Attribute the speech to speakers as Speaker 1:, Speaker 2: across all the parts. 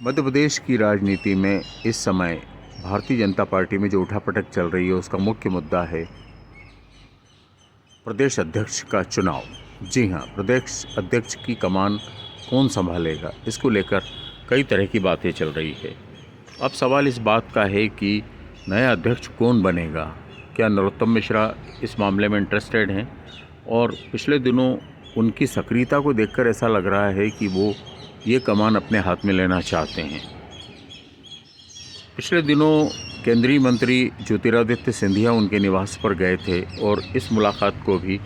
Speaker 1: मध्य प्रदेश की राजनीति में इस समय भारतीय जनता पार्टी में जो उठापटक चल रही है उसका मुख्य मुद्दा है प्रदेश अध्यक्ष का चुनाव। जी हाँ, प्रदेश अध्यक्ष की कमान कौन संभालेगा, इसको लेकर कई तरह की बातें चल रही है। अब सवाल इस बात का है कि नया अध्यक्ष कौन बनेगा। क्या नरोत्तम मिश्रा इस मामले में इंटरेस्टेड हैं? और पिछले दिनों उनकी सक्रियता को देखकर ऐसा लग रहा है कि वो ये कमान अपने हाथ में लेना चाहते हैं। पिछले दिनों केंद्रीय मंत्री ज्योतिरादित्य सिंधिया उनके निवास पर गए थे और इस मुलाकात को भी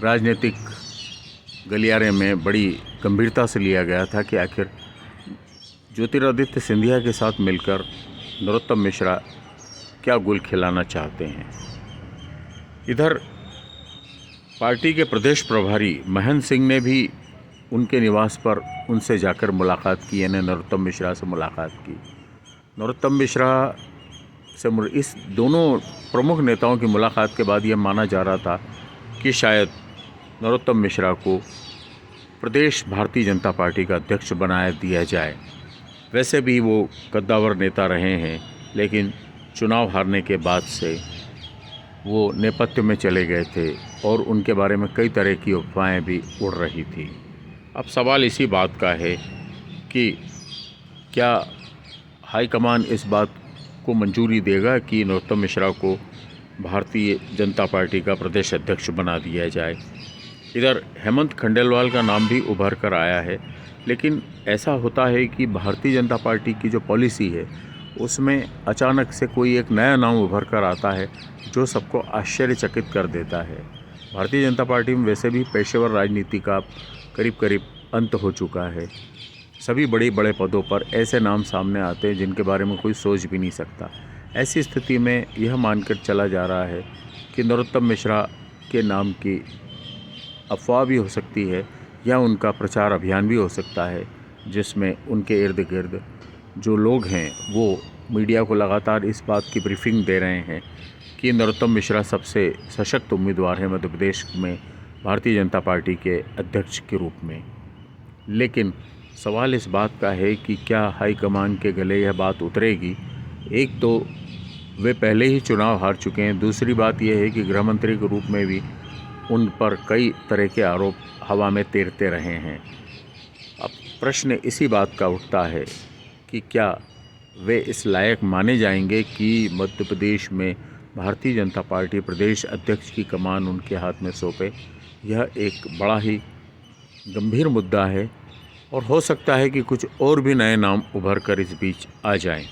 Speaker 1: राजनीतिक गलियारे में बड़ी गंभीरता से लिया गया था कि आखिर ज्योतिरादित्य सिंधिया के साथ मिलकर नरोत्तम मिश्रा क्या गुल खिलाना चाहते हैं। इधर पार्टी के प्रदेश प्रभारी महेंद्र सिंह ने भी उनके निवास पर उनसे जाकर मुलाकात की, यानी नरोत्तम मिश्रा से मुलाकात की। नरोत्तम मिश्रा से इस दोनों प्रमुख नेताओं की मुलाकात के बाद यह माना जा रहा था कि शायद नरोत्तम मिश्रा को प्रदेश भारतीय जनता पार्टी का अध्यक्ष बनाया दिया जाए। वैसे भी वो कद्दावर नेता रहे हैं, लेकिन चुनाव हारने के बाद से वो नेपथ्य में चले गए थे और उनके बारे में कई तरह की अफवाहें भी उड़ रही थी। अब सवाल इसी बात का है कि क्या हाईकमान इस बात को मंजूरी देगा कि नरोत्तम मिश्रा को भारतीय जनता पार्टी का प्रदेश अध्यक्ष बना दिया जाए। इधर हेमंत खंडेलवाल का नाम भी उभर कर आया है, लेकिन ऐसा होता है कि भारतीय जनता पार्टी की जो पॉलिसी है उसमें अचानक से कोई एक नया नाम उभर कर आता है जो सबको आश्चर्यचकित कर देता है। भारतीय जनता पार्टी में वैसे भी पेशेवर राजनीति का करीब करीब अंत हो चुका है। सभी बड़े पदों पर ऐसे नाम सामने आते हैं जिनके बारे में कोई सोच भी नहीं सकता। ऐसी स्थिति में यह मानकर चला जा रहा है कि नरोत्तम मिश्रा के नाम की अफवाह भी हो सकती है या उनका प्रचार अभियान भी हो सकता है, जिसमें उनके इर्द गिर्द जो लोग हैं वो मीडिया को लगातार इस बात की ब्रीफिंग दे रहे हैं कि नरोत्तम मिश्रा सबसे सशक्त उम्मीदवार है मध्य प्रदेश में भारतीय जनता पार्टी के अध्यक्ष के रूप में। लेकिन सवाल इस बात का है कि क्या हाईकमान के गले यह बात उतरेगी। एक तो वे पहले ही चुनाव हार चुके हैं, दूसरी बात यह है कि गृह मंत्री के रूप में भी उन पर कई तरह के आरोप हवा में तैरते रहे हैं। अब प्रश्न इसी बात का उठता है कि क्या वे इस लायक माने जाएंगे कि मध्य प्रदेश में भारतीय जनता पार्टी प्रदेश अध्यक्ष की कमान उनके हाथ में सौंपे। यह एक बड़ा ही गंभीर मुद्दा है और हो सकता है कि कुछ और भी नए नाम उभर कर इस बीच आ जाएं।